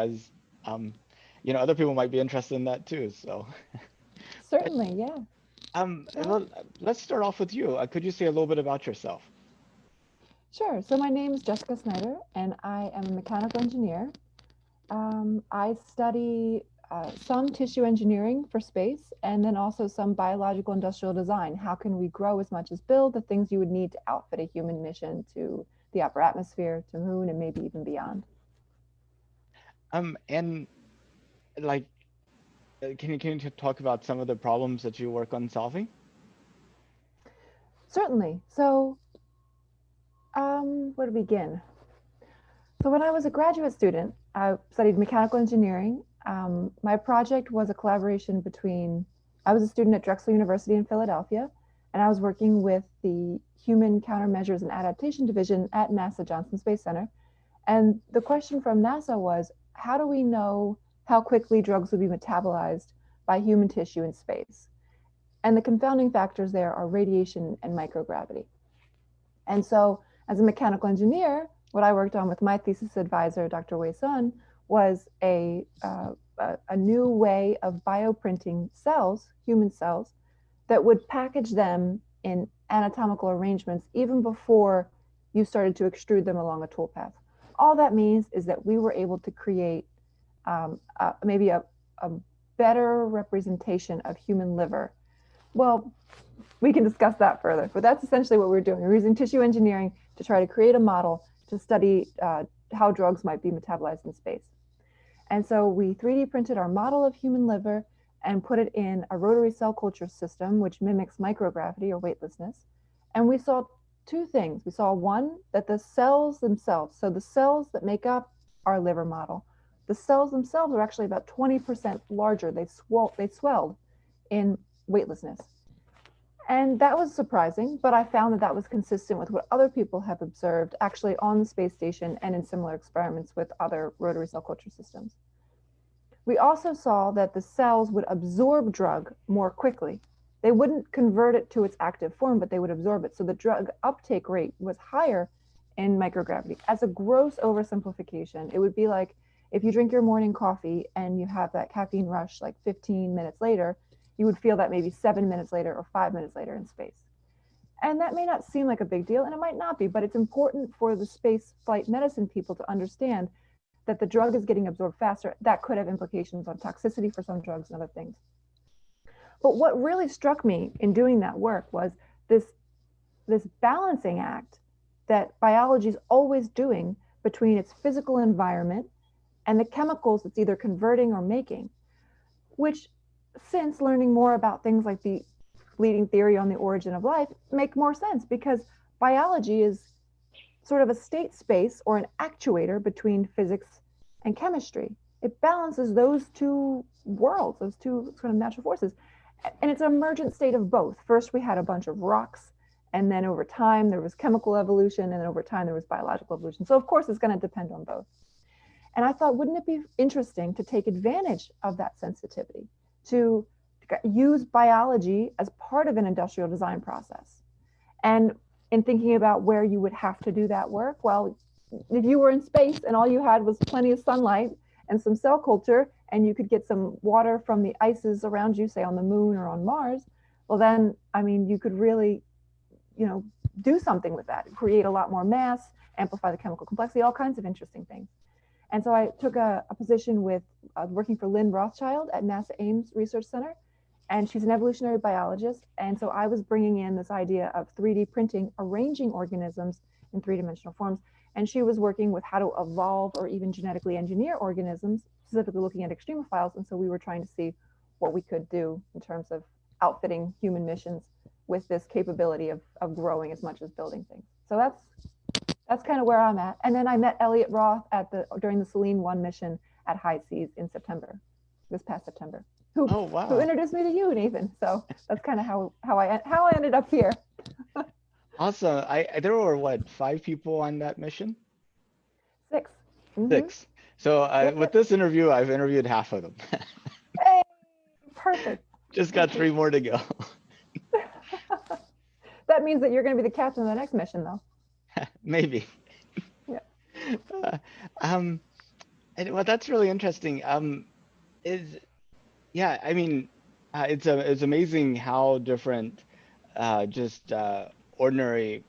because other people might be interested in that too. So, but Certainly, yeah. Well, well, let's start off with you. Could you say a little bit about yourself? sure. So my name is Jessica Snyder, and I am a mechanical engineer. I study some tissue engineering for space, and then also some biological industrial design. How can we grow as much as build the things you would need to outfit a human mission to the upper atmosphere, to moon, and maybe even beyond? And like, can you talk about some of the problems that you work on solving? Certainly. So, where to begin? So when I was a graduate student, I studied mechanical engineering. My project was a collaboration between, I was a student at Drexel University in Philadelphia, and I was working with the Human Countermeasures and Adaptation Division at NASA Johnson Space Center. And the question from NASA was, how do we know how quickly drugs would be metabolized by human tissue in space? And the confounding factors there are radiation and microgravity. And so, as a mechanical engineer, what I worked on with my thesis advisor, Dr. Wei Sun, was a new way of bioprinting cells, human cells, that would package them in anatomical arrangements even before you started to extrude them along a toolpath. All that means is that we were able to create maybe a better representation of human liver. Well, we can discuss that further, but that's essentially what we're doing. We're using tissue engineering to try to create a model to study how drugs might be metabolized in space. And so we 3D printed our model of human liver and put it in a rotary cell culture system, which mimics microgravity or weightlessness. And we saw two things. We saw one, that the cells themselves, so the cells that make up our liver model, the cells themselves are actually about 20% larger. They swelled in weightlessness. And that was surprising, but I found that that was consistent with what other people have observed actually on the space station and in similar experiments with other rotary cell culture systems. We also saw that the cells would absorb drug more quickly. They wouldn't convert it to its active form, but they would absorb it. So the drug uptake rate was higher in microgravity. As a gross oversimplification, it would be like if you drink your morning coffee and you have that caffeine rush like 15 minutes later, you would feel that maybe 7 minutes later or 5 minutes later in space. And that may not seem like a big deal, and it might not be, but it's important for the space flight medicine people to understand that the drug is getting absorbed faster. That could have implications on toxicity for some drugs and other things. But what really struck me in doing that work was this balancing act that biology is always doing between its physical environment and the chemicals it's either converting or making, which, since learning more about things like the leading theory on the origin of life, make more sense because biology is sort of a state space or an actuator between physics and chemistry. It balances those two worlds, those two sort of natural forces. And it's an emergent state of both. First, we had a bunch of rocks, and then over time, there was chemical evolution, and then over time, there was biological evolution. So, of course, it's going to depend on both. And I thought, wouldn't it be interesting to take advantage of that sensitivity, to use biology as part of an industrial design process? And in thinking about where you would have to do that work, well, if you were in space and all you had was plenty of sunlight and some cell culture, and you could get some water from the ices around you, say on the moon or on Mars, well, then, I mean, you could really, do something with that, create a lot more mass, amplify the chemical complexity, all kinds of interesting things. And so I took a position with working for Lynn Rothschild at NASA Ames Research Center, and she's an evolutionary biologist. And so I was bringing in this idea of 3D printing, arranging organisms in three-dimensional forms. And she was working with how to evolve or even genetically engineer organisms, specifically looking at extremophiles. And so we were trying to see what we could do in terms of outfitting human missions with this capability of growing as much as building things. So that's kind of where I'm at. And then I met Elliot Roth during the Selene 1 mission at High Seas in September, this past September, who Oh, wow. introduced me to you, Nathan. So that's kind of how I ended up here. Awesome. There were what, 5 people on that mission? 6. Mm-hmm. 6. So Yep, with yep. this interview, I've interviewed half of them. Hey, perfect. Just got Perfect. 3 more to go. That means that you're going to be the captain of the next mission, though. Maybe. Yeah. Uh, um, Well, that's really interesting. Is Yeah, I mean, it's amazing how different just ordinary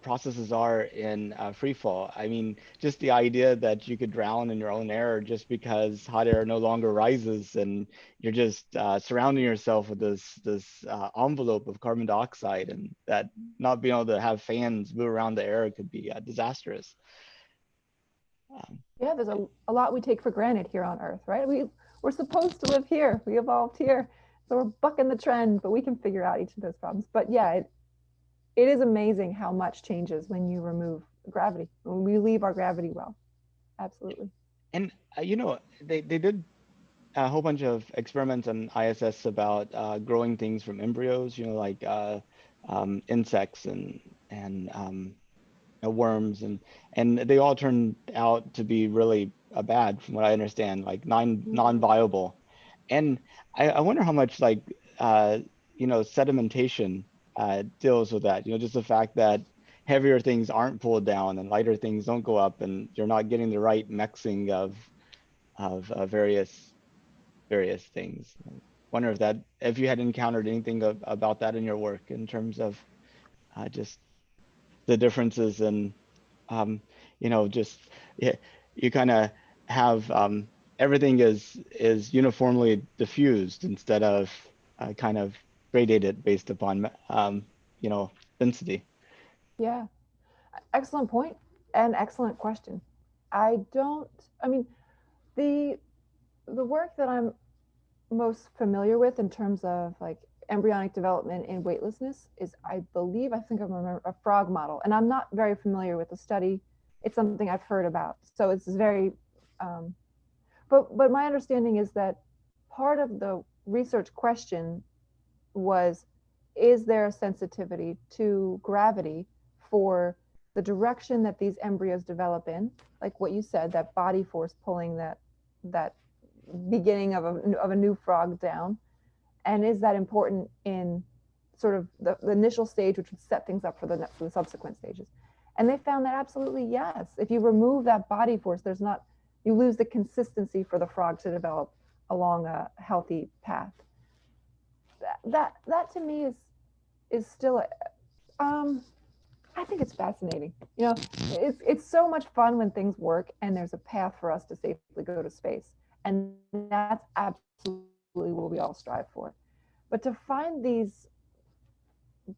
processes are in Freefall. I mean, just the idea that you could drown in your own air just because hot air no longer rises, and you're just surrounding yourself with this envelope of carbon dioxide, and that not being able to have fans move around the air could be disastrous. Um, Yeah, there's a lot we take for granted here on Earth, right? We're supposed to live here. We evolved here. So we're bucking the trend, but we can figure out each of those problems. But yeah, it is amazing how much changes when you remove gravity, when we leave our gravity well. Absolutely. and they did a whole bunch of experiments on ISS about growing things from embryos, like insects and worms, and they all turned out to be really bad, from what I understand, like non-viable. And I wonder how much like sedimentation deals with that. Just the fact that heavier things aren't pulled down and lighter things don't go up, and you're not getting the right mixing of various things. I wonder if you had encountered anything about that in your work in terms of just the differences in um, just yeah, you kind of have everything is uniformly diffused instead of kind of gradated based upon you know density. Yeah. Excellent point and excellent question. I don't, I mean, the the work that I'm most familiar with in terms of like embryonic development in weightlessness is, I believe, I think I remember a frog model, and I'm not very familiar with the study. It's something I've heard about, so it's very, um, but my understanding is that part of the research question was, is there a sensitivity to gravity for the direction that these embryos develop in, like what you said, that body force pulling that beginning of a new frog down, and is that important in sort of the initial stage, which would set things up for the subsequent stages? And they found that absolutely yes. If you remove that body force, there's not, you lose the consistency for the frog to develop along a healthy path. That to me is still um I think it's fascinating. It's so much fun when things work and there's a path for us to safely go to space, and that's absolutely what we all strive for. But to find these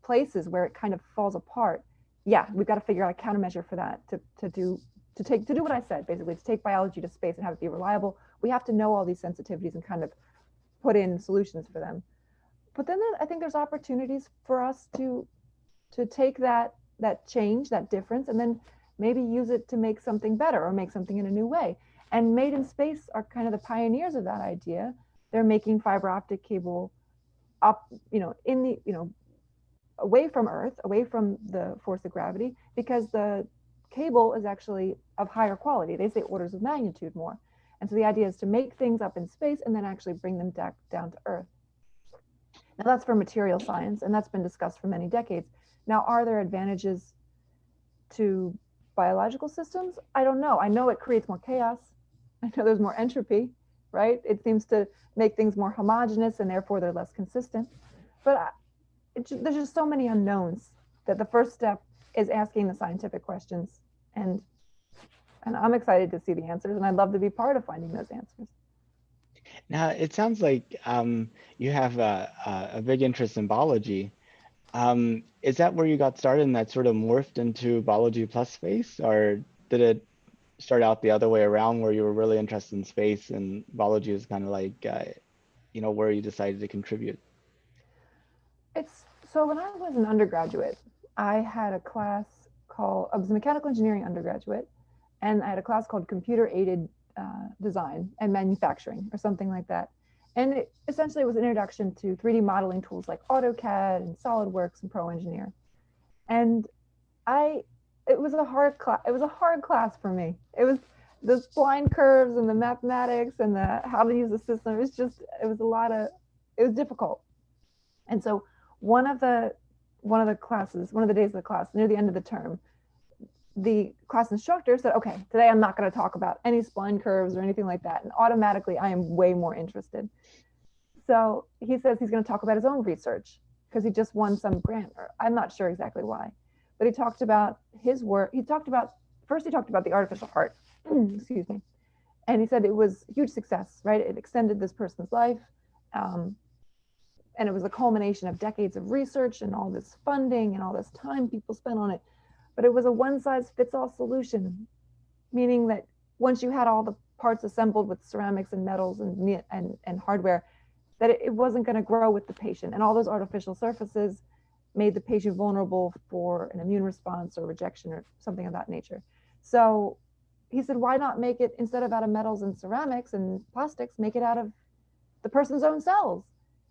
places where it kind of falls apart, yeah, we've got to figure out a countermeasure for that to do what I said, basically to take biology to space and have it be reliable. We have to know all these sensitivities and kind of put in solutions for them. But then I think there's opportunities for us to take that change, that difference, and then maybe use it to make something better or make something in a new way. And Made in Space are kind of the pioneers of that idea. They're making fiber optic cable up, in the, away from Earth, away from the force of gravity, because the cable is actually of higher quality. They say orders of magnitude more. And so the idea is to make things up in space and then actually bring them down to Earth. Now that's for material science, and that's been discussed for many decades. Now, are there advantages to biological systems? I don't know. I know it creates more chaos. I know there's more entropy, right? It seems to make things more homogeneous and therefore they're less consistent. But there's just so many unknowns that the first step is asking the scientific questions. And I'm excited to see the answers, and I'd love to be part of finding those answers. Now it sounds like you have a big interest in biology. Is that where you got started and that sort of morphed into biology plus space, or did it start out the other way around where you were really interested in space and biology is kind of like where you decided to contribute? It's so when I was an undergraduate, I had a class called, I was a mechanical engineering undergraduate, and I had a class called computer aided design and manufacturing or something like that. And it essentially was an introduction to 3D modeling tools like AutoCAD and SolidWorks and Pro Engineer. And I, it was a hard class. It was a hard class for me. It was the spline curves and the mathematics and the how to use the system. It was just, it was a lot of, it was difficult. And so one of the one of the days of the class near the end of the term, the class instructor said, okay, today I'm not going to talk about any spline curves or anything like that. And automatically I am way more interested. So he says he's going to talk about his own research because he just won some grant, or I'm not sure exactly why. But he talked about his work. He talked about the artificial heart. Excuse me. And he said it was a huge success, right? It extended this person's life. Um, and it was a culmination of decades of research and all this funding and all this time people spent on it. But it was a one size fits all solution, meaning that once you had all the parts assembled with ceramics and metals and hardware, that it wasn't going to grow with the patient. And all those artificial surfaces made the patient vulnerable for an immune response or rejection or something of that nature. So he said, why not make it, instead of out of metals and ceramics and plastics, make it out of the person's own cells?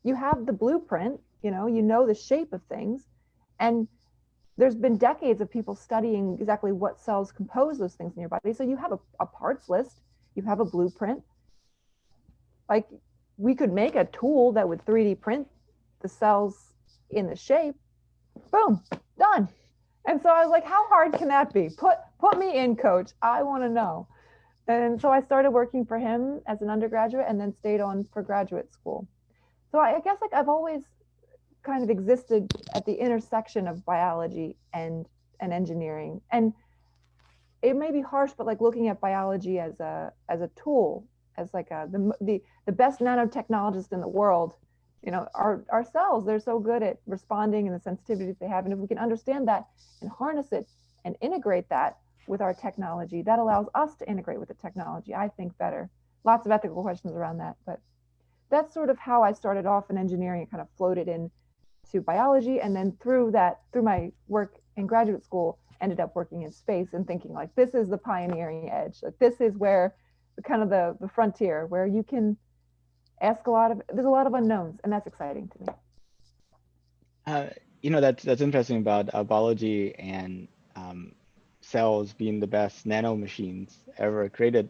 You have the blueprint, you know the shape of things. And there's been decades of people studying exactly what cells compose those things in your body. So you have a parts list, you have a blueprint. Like, we could make a tool that would 3D print the cells in the shape. Boom, done. And so I was like, how hard can that be? Put me in, coach. I want to know. And so I started working for him as an undergraduate and then stayed on for graduate school. So I guess like I've always kind of existed at the intersection of biology and engineering. And it may be harsh, but like looking at biology as a tool, as like the best nanotechnologist in the world, our cells, they're so good at responding and the sensitivities they have. And if we can understand that and harness it and integrate that with our technology, that allows us to integrate with the technology, I think, better. Lots of ethical questions around that, but that's sort of how I started off in engineering. It kind of floated in to biology, and then through my work in graduate school, ended up working in space and thinking like, this is the pioneering edge. Like, this is where kind of the frontier where you can ask there's a lot of unknowns, and that's exciting to me. That's interesting about biology and cells being the best nano machines ever created.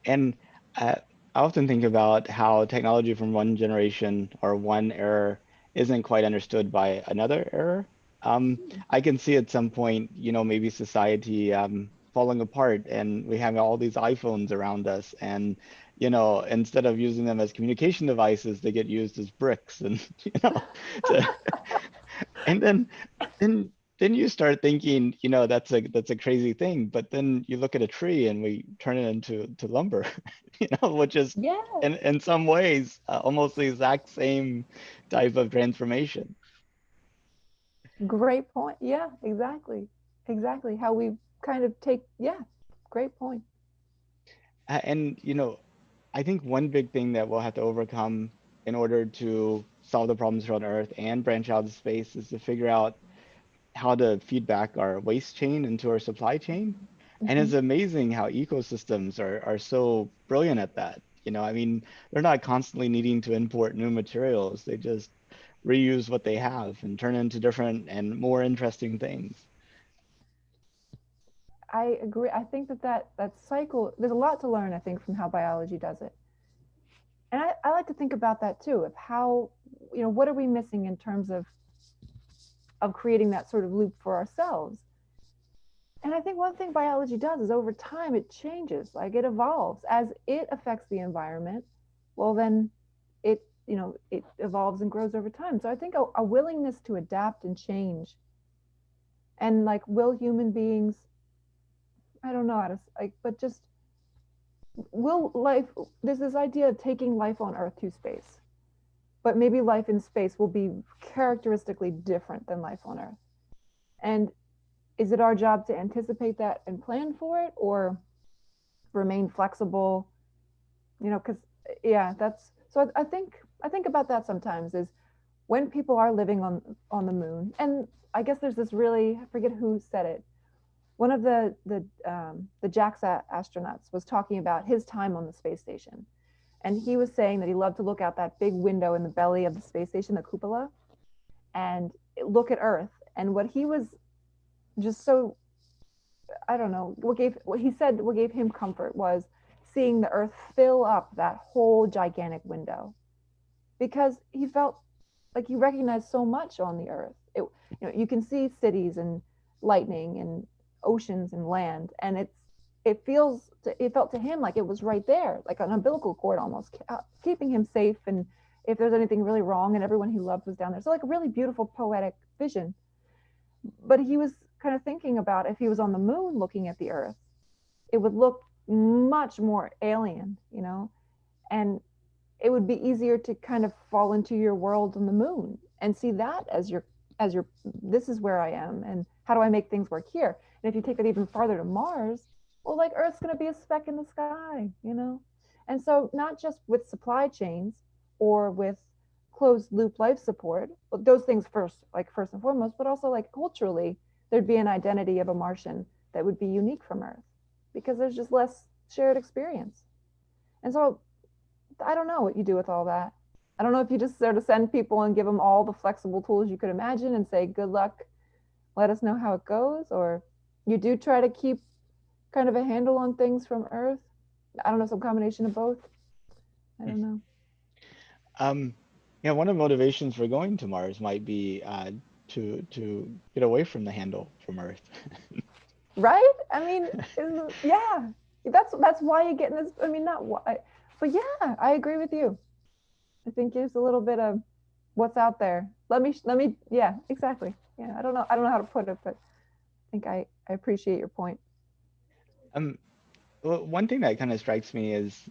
And I often think about how technology from one generation or one era isn't quite understood by another era. I can see at some point, maybe society falling apart, and we have all these iPhones around us, and instead of using them as communication devices, they get used as bricks, and to, and then you start thinking, that's a crazy thing. But then you look at a tree and we turn it into lumber, which is Yeah, in some ways almost the exact same type of transformation. great point. Yeah, exactly how we kind of take. Yeah, great point. And I think one big thing that we'll have to overcome in order to solve the problems around Earth and branch out to space is to figure out how to feed back our waste chain into our supply chain. And Mm-hmm. it's amazing how ecosystems are so brilliant at that. I mean, they're not constantly needing to import new materials. They just reuse what they have and turn into different and more interesting things. I agree. I think that cycle, there's a lot to learn, I think, from how biology does it. And I like to think about that too, of how, what are we missing in terms of creating that sort of loop for ourselves. And I think one thing biology does is over time it changes, like it evolves as it affects the environment. Well, then it evolves and grows over time. So I think a willingness to adapt and change, and like, will human beings, I don't know how to like, but just will life, there's this idea of taking life on Earth to space, but maybe life in space will be characteristically different than life on Earth. And is it our job to anticipate that and plan for it, or remain flexible? Because yeah, that's so. I think about that sometimes. Is when people are living on the moon, and I guess there's this really, I forget who said it. One of the JAXA astronauts was talking about his time on the space station, and he was saying that he loved to look out that big window in the belly of the space station, the cupola, and look at Earth. And what he was just so, I don't know, what he said, what gave him comfort was seeing the Earth fill up that whole gigantic window, because he felt like he recognized so much on the Earth. You can see cities and lightning and oceans and land, and it felt to him like it was right there, like an umbilical cord almost, keeping him safe, and if there's anything really wrong, and everyone he loved was down there. So like a really beautiful poetic vision. But he was kind of thinking about if he was on the moon looking at the Earth, it would look much more alien, and it would be easier to kind of fall into your world on the moon and see that as your this is where I am, and how do I make things work here. And if you take it even farther to Mars, well, like Earth's going to be a speck in the sky. And so not just with supply chains or with closed loop life support, but those things first and foremost, but also like culturally, there'd be an identity of a Martian that would be unique from Earth because there's just less shared experience. And so I don't know what you do with all that. I don't know if you just sort of send people and give them all the flexible tools you could imagine and say, good luck, let us know how it goes, or you do try to keep kind of a handle on things from Earth. I don't know, some combination of both. I don't know. Um, yeah, one of the motivations for going to Mars might be to get away from the handle from Earth. Right? I mean, yeah, that's why you get in this. I mean, not why, but yeah, I agree with you. I think there's a little bit of what's out there. Let me, yeah, exactly. Yeah, I don't know how to put it, but I think I appreciate your point. Um, one thing that kind of strikes me is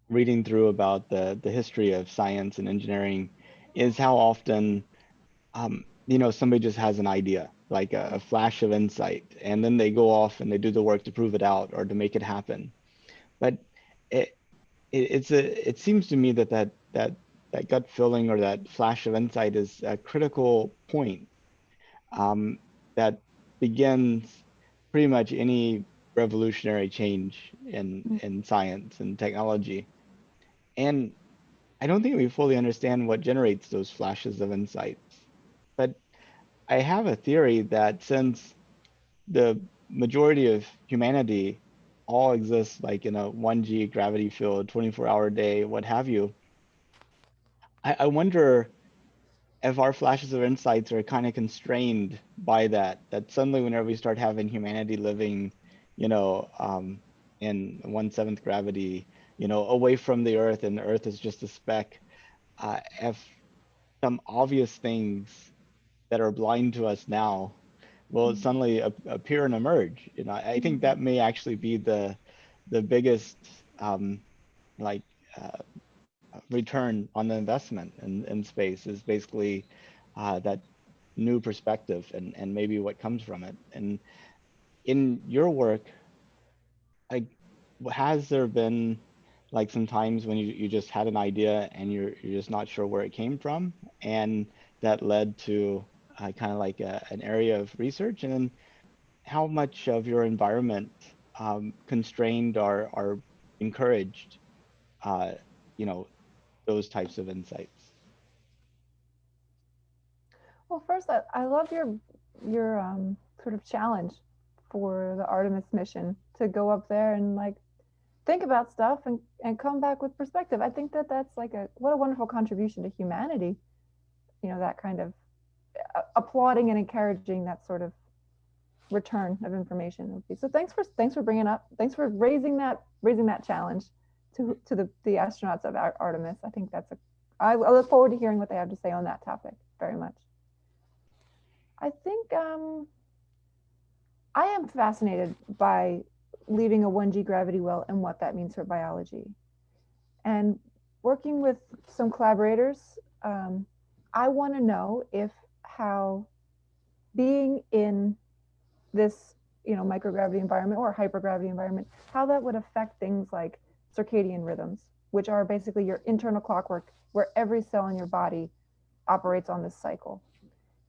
reading through about the history of science and engineering is how often somebody just has an idea, like a flash of insight, and then they go off and they do the work to prove it out or to make it happen. But it, it seems to me that gut feeling or that flash of insight is a critical point um, that begins pretty much any revolutionary change in science and technology. And I don't think we fully understand what generates those flashes of insights. But I have a theory that since the majority of humanity all exists like in a 1G gravity field, 24-hour day, what have you, I wonder if our flashes of insights are kind of constrained by that suddenly whenever we start having humanity living, you know, um, in 1/7 gravity, away from the Earth and the Earth is just a speck, if some obvious things that are blind to us now will suddenly appear and emerge. I think that may actually be the biggest um, like return on the investment in space is basically that new perspective and maybe what comes from it. And in your work, like, has there been like some times when you just had an idea and you're just not sure where it came from, and that led to kind of like an area of research? And then how much of your environment constrained or encouraged, uh, you know, those types of insights? Well, first, I love your sort of challenge for the Artemis mission to go up there and like think about stuff and come back with perspective. I think that that's like what a wonderful contribution to humanity. That kind of applauding and encouraging that sort of return of information would be. So thanks for bringing up, thanks for raising that challenge to the astronauts of Artemis. I think I look forward to hearing what they have to say on that topic very much. I think I am fascinated by leaving a 1G gravity well and what that means for biology. And working with some collaborators, I want to know if how being in this microgravity environment or hypergravity environment, how that would affect things like circadian rhythms, which are basically your internal clockwork where every cell in your body operates on this cycle.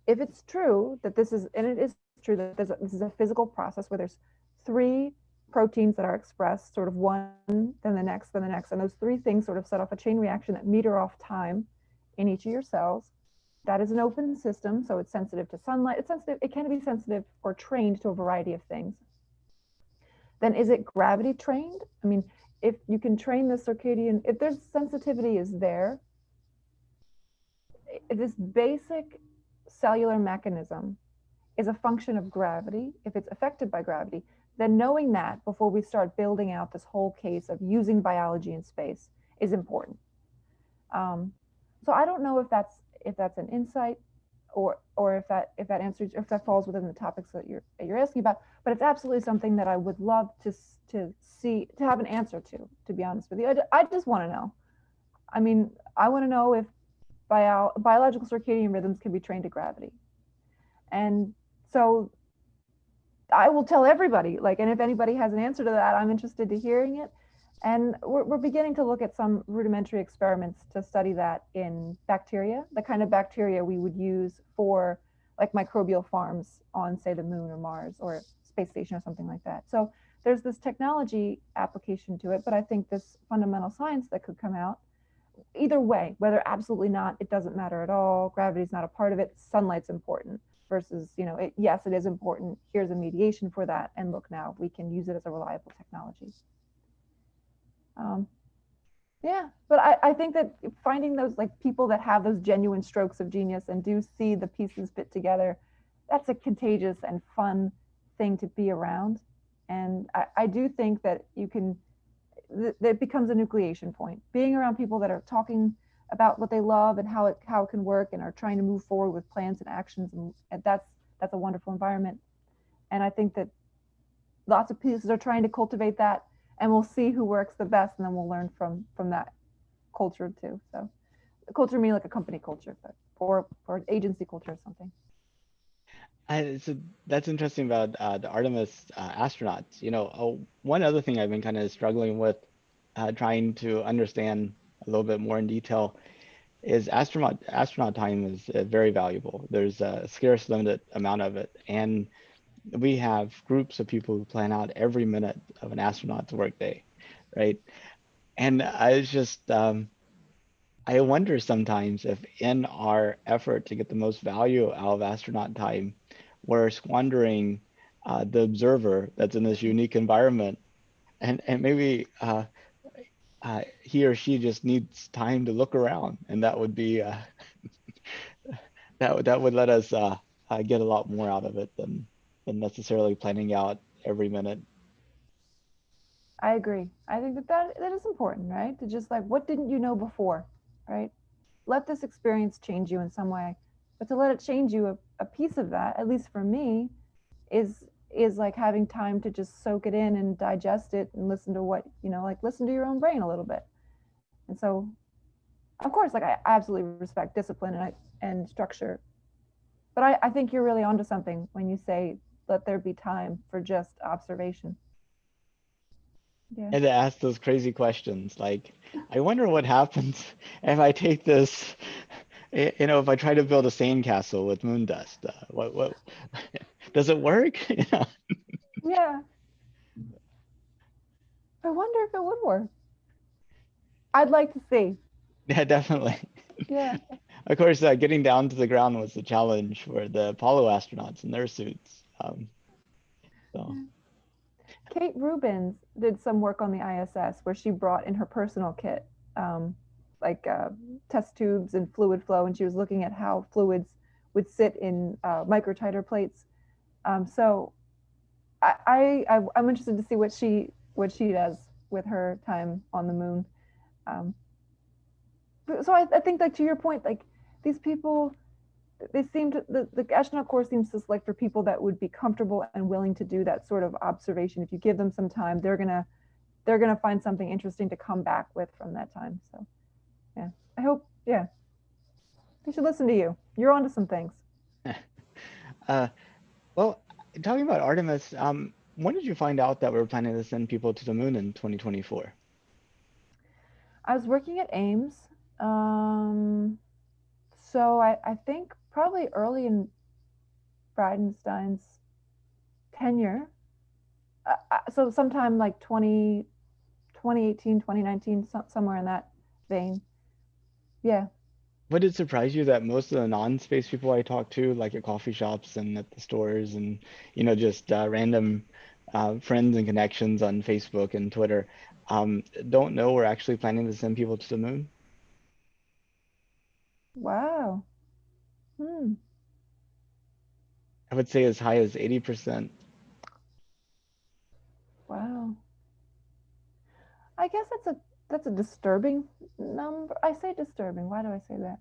If it's true that this is, and it is true that this is a physical process where there's three proteins that are expressed, sort of one, then the next, then the next, and those three things sort of set off a chain reaction that meter off time in each of your cells. That is an open system, so it's sensitive to sunlight. It's sensitive. It can be sensitive or trained to a variety of things. Then is it gravity trained? I mean, if you can train the circadian, if there's sensitivity is there, this basic cellular mechanism is a function of gravity, if it's affected by gravity, then knowing that before we start building out this whole case of using biology in space is important. Um, so I don't know if that's an insight or if that answers if that falls within the topics that you're asking about. But it's absolutely something that I would love to see to have an answer to be honest with you, I just want to know. I mean, I want to know if biological circadian rhythms can be trained to gravity. And so I will tell everybody, like, and if anybody has an answer to that, I'm interested to hearing it. And we're beginning to look at some rudimentary experiments to study that in bacteria, the kind of bacteria we would use for like microbial farms on, say, the moon or Mars or space station or something like that. So there's this technology application to it, but I think this fundamental science that could come out either way, whether absolutely not, it doesn't matter at all, gravity's not a part of it, sunlight's important versus, yes, it is important. Here's a mediation for that. And look, now we can use it as a reliable technology. Um, yeah, but I think that finding those like people that have those genuine strokes of genius and do see the pieces fit together, that's a contagious and fun thing to be around. And I do think that you can that becomes a nucleation point. Being around people that are talking about what they love and how it can work and are trying to move forward with plans and actions, and that's a wonderful environment. And I think that lots of pieces are trying to cultivate that, and we'll see who works the best, and then we'll learn from that culture too. So, culture mean like a company culture, but or agency culture or something. So that's interesting about the Artemis astronauts. One other thing I've been kind of struggling with, trying to understand a little bit more in detail, is astronaut time is very valuable. There's a scarce, limited amount of it, and we have groups of people who plan out every minute of an astronaut's workday, right? And I wonder sometimes if in our effort to get the most value out of astronaut time, we're squandering the observer that's in this unique environment, and maybe he or she just needs time to look around, and that would be that would let us get a lot more out of it than necessarily planning out every minute. I agree. I think that is important, right? To just like, what didn't you know before, right? Let this experience change you in some way, but to let it change you, a piece of that, at least for me, is like having time to just soak it in and digest it and listen to what like listen to your own brain a little bit. And so, of course, like I absolutely respect discipline and structure, but I think you're really onto something when you say let there be time for just observation. Yeah. And to ask those crazy questions like, I wonder what happens if I take this, if I try to build a sandcastle with moon dust, what does it work? Yeah. I wonder if it would work. I'd like to see. Yeah, definitely. Yeah. Of course, getting down to the ground was the challenge for the Apollo astronauts in their suits. So, Yeah. Kate Rubins did some work on the ISS where she brought in her personal kit, um, like test tubes and fluid flow, and she was looking at how fluids would sit in microtiter plates. So I'm interested to see what she does with her time on the moon. Um, so I think like to your point, like these people, they seem to the astronaut corps seems just like for people that would be comfortable and willing to do that sort of observation. If you give them some time, they're gonna find something interesting to come back with from that time. So yeah, I hope, yeah, they should listen to you. You're onto some things. uh, well, talking about Artemis, when did you find out that we were planning to send people to the moon in 2024? I was working at Ames, um, so I think probably early in Bridenstine's tenure. So sometime like 2018, 2019, somewhere in that vein. Yeah. Would it surprise you that most of the non-space people I talk to, like at coffee shops and at the stores and, just random friends and connections on Facebook and Twitter, don't know we're actually planning to send people to the moon? Wow. Hmm. I would say as high as 80%. Wow. I guess that's a disturbing number. I say disturbing. Why do I say that?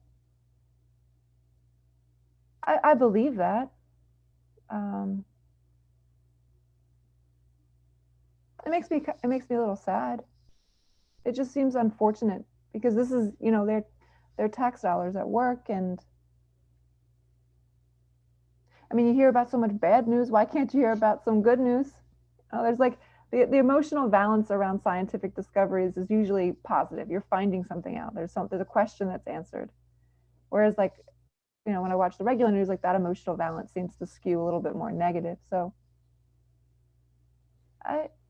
I believe that. Um, it makes me a little sad. It just seems unfortunate because this is, their tax dollars at work, and I mean, you hear about so much bad news. Why can't you hear about some good news? There's like the emotional balance around scientific discoveries is usually positive. You're finding something out. There's a question that's answered. Whereas like, when I watch the regular news, like that emotional balance seems to skew a little bit more negative. So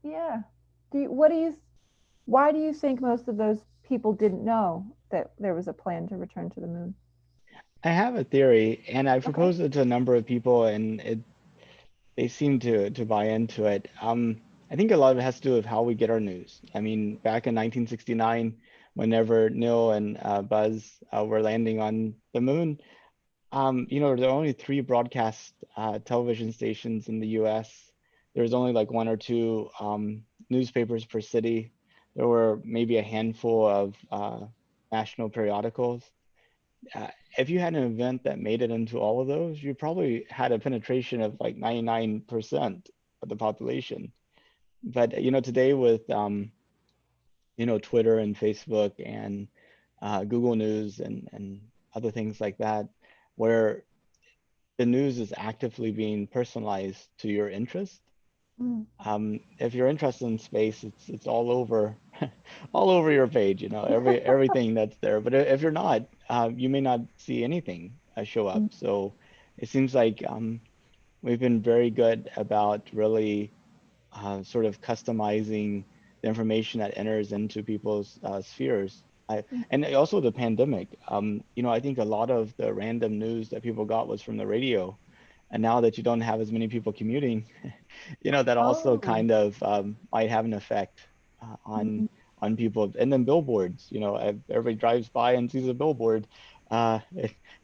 yeah. Why do you think most of those people didn't know that there was a plan to return to the moon? I have a theory, and I Okay. proposed it to a number of people, and they seem to buy into it. I think a lot of it has to do with how we get our news. I mean, back in 1969, whenever Neil and Buzz were landing on the moon, there are only three broadcast television stations in the US. There was only like one or two newspapers per city. There were maybe a handful of national periodicals. Uh, if you had an event that made it into all of those, you probably had a penetration of like 99% of the population. But today with Twitter and Facebook and Google News and other things like that, where the news is actively being personalized to your interest. Mm. If you're interested in space, it's all over, all over your page. Everything that's there. But if you're not, you may not see anything show up. Mm. So it seems like we've been very good about really sort of customizing the information that enters into people's spheres. And also the pandemic. I think a lot of the random news that people got was from the radio. And now that you don't have as many people commuting, that also Oh. kind of might have an effect on Mm. people. And then billboards, everybody drives by and sees a billboard. Uh,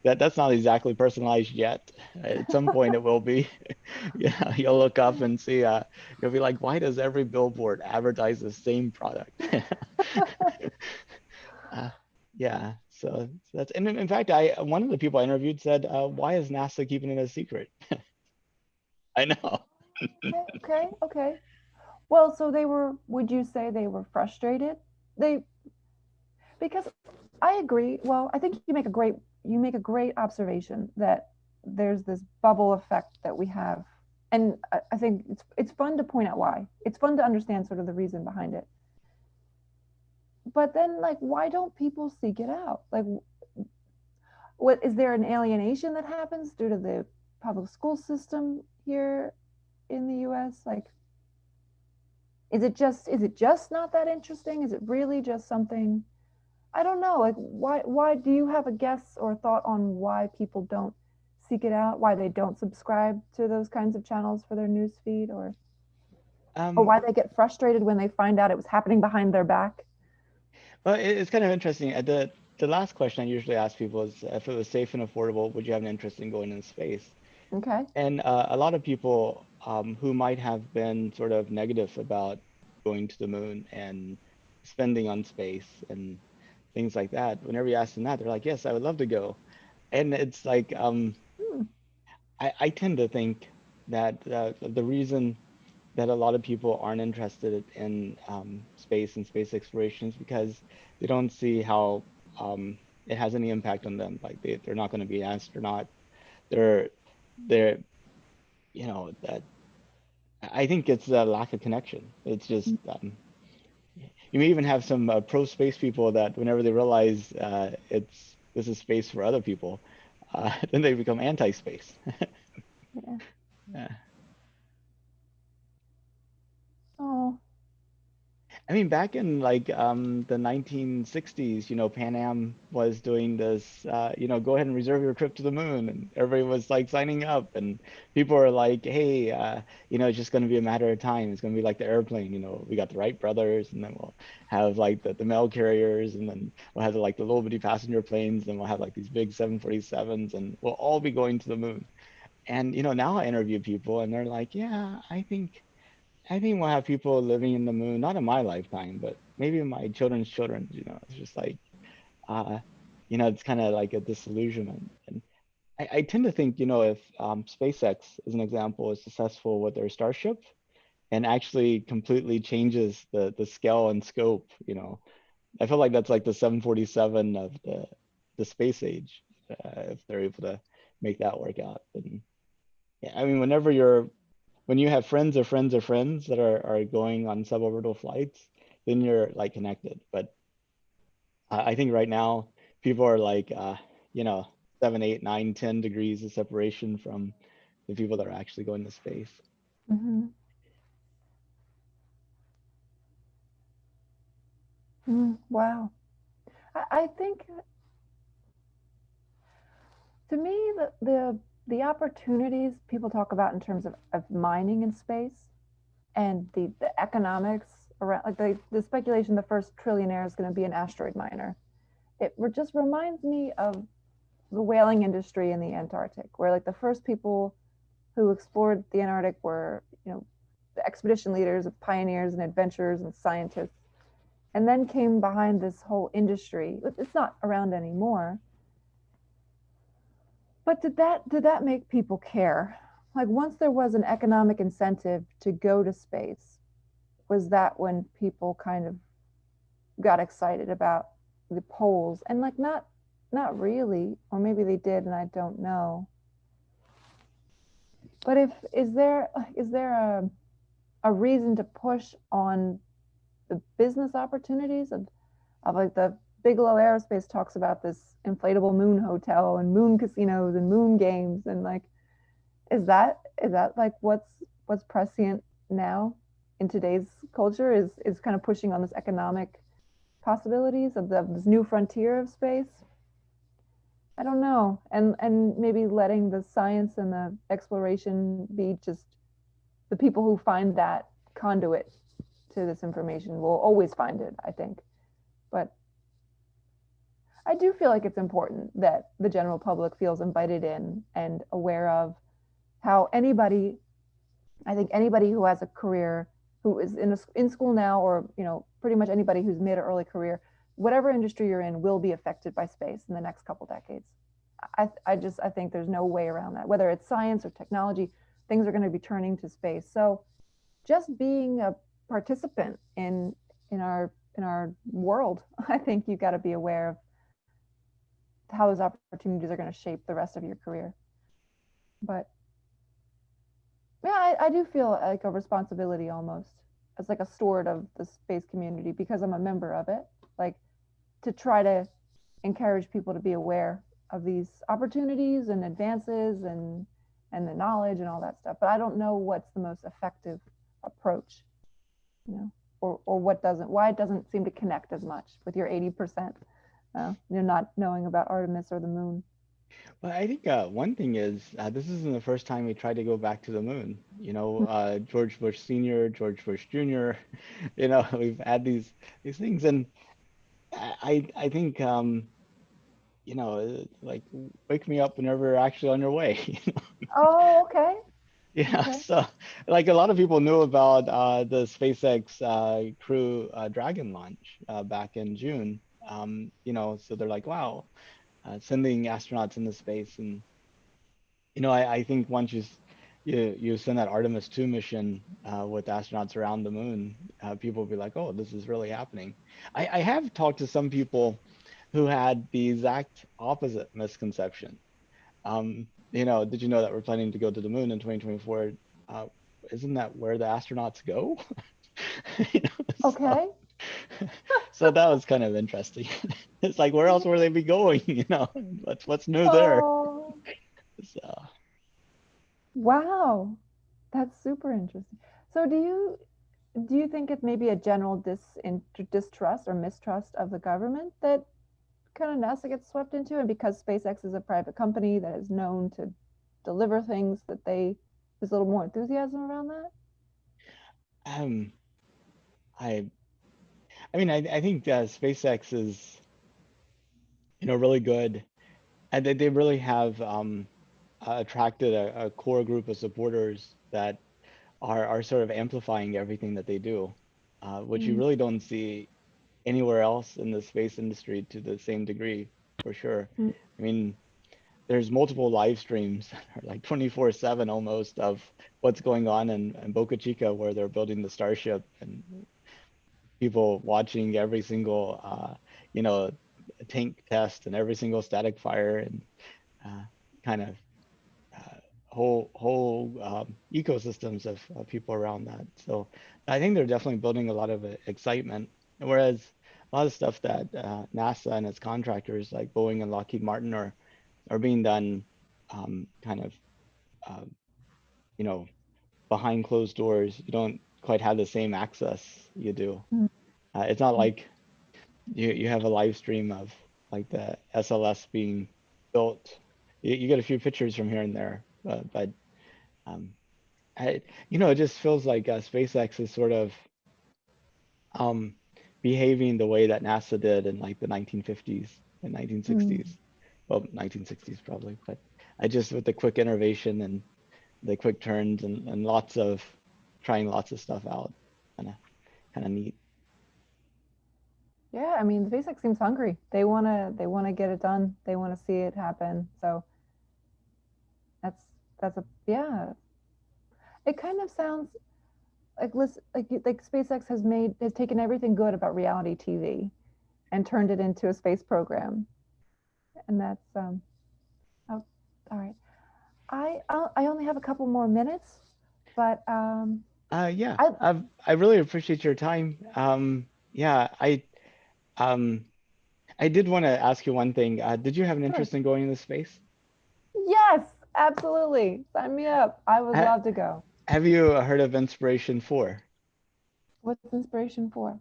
that's not exactly personalized yet. At some point, it will be. Yeah, you'll look up and see. You'll be like, why does every billboard advertise the same product? uh, yeah. So that's. And in fact, I one of the people I interviewed said, "Why is NASA keeping it a secret?" I know. Okay. Okay. Well, so would you say they were frustrated? They Because I agree. Well, I think you make a great observation that there's this bubble effect that we have. And I think it's fun to point out why. It's fun to understand sort of the reason behind it. But then like why don't people seek it out? Like what is there an alienation that happens due to the public school system here in the US? Like is it just not that interesting? Is it really just something I don't know. Like, why do you have a guess or thought on why people don't seek it out? Why they don't subscribe to those kinds of channels for their news feed, or Um, why they get frustrated when they find out it was happening behind their back? well, it's kind of interesting. The last question I usually ask people is, if it was safe and affordable, would you have an interest in going into space? Okay. And a lot of people who might have been sort of negative about going to the moon and spending on space and things like that, whenever you ask them that, they're like, yes, I would love to go. And it's like, Hmm. I tend to think that the reason that a lot of people aren't interested in space and space exploration is because they don't see how it has any impact on them. Like they're not going to be an astronaut. They're they're that I think it's a lack of connection. It's just you may even have some pro space people that whenever they realize this is space for other people, then they become anti-space. Yeah. Yeah. Oh. I mean, back in like the 1960s, Pan Am was doing this, go ahead and reserve your trip to the moon, and everybody was like signing up, and people were like, hey, it's just going to be a matter of time. It's going to be like the airplane, we got the Wright brothers, and then we'll have like the mail carriers, and then we'll have like the little bitty passenger planes, and we'll have like these big 747s, and we'll all be going to the moon. And now I interview people and they're like, yeah, I think we'll have people living in the moon, not in my lifetime, but maybe in my children's children. It's just like, uh, it's kind of like a disillusionment. And I tend to think, if SpaceX, as an example, is successful with their Starship and actually completely changes the scale and scope, I feel like that's like the 747 of the space age, if they're able to make that work out. And yeah, I mean, when you have friends or friends or friends that are going on suborbital flights, then you're like connected. But I think right now people are like, 7, 8, 9, 10 degrees of separation from the people that are actually going to space. Mm-hmm. Wow. I think to me the opportunities people talk about in terms of mining in space and the economics around, like the speculation the first trillionaire is going to be an asteroid miner. It just reminds me of the whaling industry in the Antarctic, where like the first people who explored the Antarctic were, the expedition leaders, pioneers and adventurers and scientists, and then came behind this whole industry. It's not around anymore. But did that make people care? Like once there was an economic incentive to go to space, was that when people kind of got excited about the poles? And like not really, or maybe they did and I don't know. But if is there a reason to push on the business opportunities of like the Bigelow Aerospace talks about this inflatable moon hotel and moon casinos and moon games, and like is that like what's prescient now in today's culture, is kind of pushing on this economic possibilities of this new frontier of space? I don't know. And maybe letting the science and the exploration be just the people who find that conduit to this information will always find it, I think. But I do feel like it's important that the general public feels invited in and aware of how anybody, I think anybody who has a career, who is in school now, or pretty much anybody who's mid or early career, whatever industry you're in, will be affected by space in the next couple decades. I think there's no way around that. Whether it's science or technology, things are going to be turning to space. So just being a participant in our world, I think you've got to be aware of how those opportunities are going to shape the rest of your career. But yeah, I do feel like a responsibility almost as like a steward of the space community because I'm a member of it, like to try to encourage people to be aware of these opportunities and advances and the knowledge and all that stuff. But I don't know what's the most effective approach, or why it doesn't seem to connect as much with your 80%, not knowing about Artemis or the moon. Well, I think one thing is this isn't the first time we tried to go back to the moon. George Bush Sr., George Bush Jr. We've had these things, and I think like wake me up whenever you're actually on your way. Oh, okay. Yeah, Okay. so like a lot of people knew about the SpaceX Crew Dragon launch back in June. So they're like, wow, sending astronauts into space, and I think once you send that Artemis 2 mission with astronauts around the moon, people will be like, oh, this is really happening. I have talked to some people who had the exact opposite misconception. Did you know that we're planning to go to the moon in 2024? Uh, isn't that where the astronauts go? You know, so, Okay. so that was kind of interesting. It's like, where else would they be going? What's new there? Oh, So, wow. That's super interesting. So do you think it's maybe a general distrust or mistrust of the government that kind of NASA gets swept into, and because SpaceX is a private company that is known to deliver things, that there's a little more enthusiasm around that? um, I I mean, I think SpaceX is really good, and they really have attracted a core group of supporters that are sort of amplifying everything that they do, which you Mm, really don't see anywhere else in the space industry to the same degree, for sure. mm, I mean, there's multiple live streams that are like 24/7 almost of what's going on in Boca Chica where they're building the Starship, and people watching every single you know tank test and every single static fire, and uh, kind of uh, whole ecosystems of people around that. So I think they're definitely building a lot of excitement. Whereas a lot of stuff that NASA and its contractors like Boeing and Lockheed Martin are being done kind of uh, you know behind closed doors. You don't quite have the same access you do. mm, It's not mm. like you have a live stream of like the SLS being built. You get a few pictures from here and there, but um, it just feels like SpaceX is sort of um, behaving the way that NASA did in like the 1950s and Mm. 1960s. Well, 1960s probably, but I just with the quick innovation and the quick turns and lots of trying lots of stuff out. Kind of kind of neat. Yeah, I mean, SpaceX seems hungry. They wanna get it done. They want to see it happen. So that's that's a yeah. It kind of sounds like like SpaceX has taken everything good about reality TV and turned it into a space program, and that's oh, all right. I only have a couple more minutes, but Yeah, I I really appreciate your time. Yeah, um I did want to ask you one thing. Did you have an sure. interest in going into space? Yes, absolutely. Sign me up. I would Ha love to go. have you heard of Inspiration 4? What's inspiration for?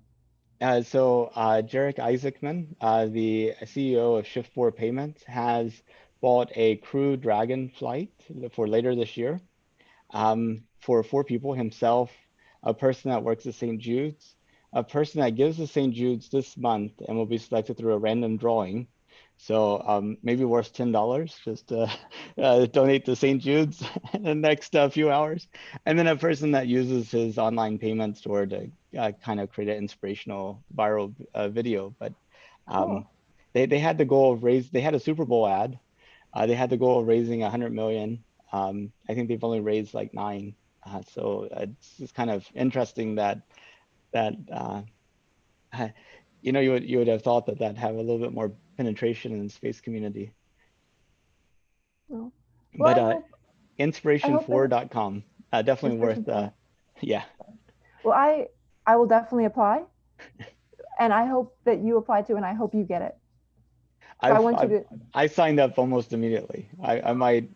Jarek Isaacman, the CEO of Shift4 Payments, has bought a Crew Dragon flight for later this year, for four people: himself, a person that works at St. Jude's, a person that gives to St. Jude's this month and will be selected through a random drawing. So maybe worth $10 just to donate to St. Jude's in the next few hours. And then a person that uses his online payment store to kind of create an inspirational viral video. But um, Cool. they had the goal of they had a Super Bowl ad. They had the goal of raising 100 million. I think they've only raised like nine. So it's just kind of interesting that you would have thought that that have a little bit more penetration in the space community. Well, well, But I hope that inspiration4.com, definitely inspiration worth for. yeah. Well, I will definitely apply, and I hope that you apply too, and I hope you get it. So I I've want you I've to. I signed up almost immediately. I might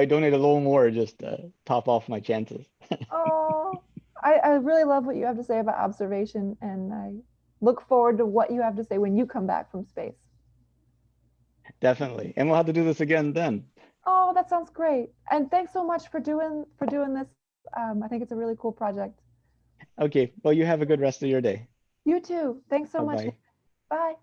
donate a little more just to top off my chances. Oh, I really love what you have to say about observation, and I look forward to what you have to say when you come back from space. Definitely. And we'll have to do this again then. Oh, that sounds great. And thanks so much for doing this. I think it's a really cool project. Okay, well, you have a good rest of your day. You too. Thanks so Bye much. bye. Bye.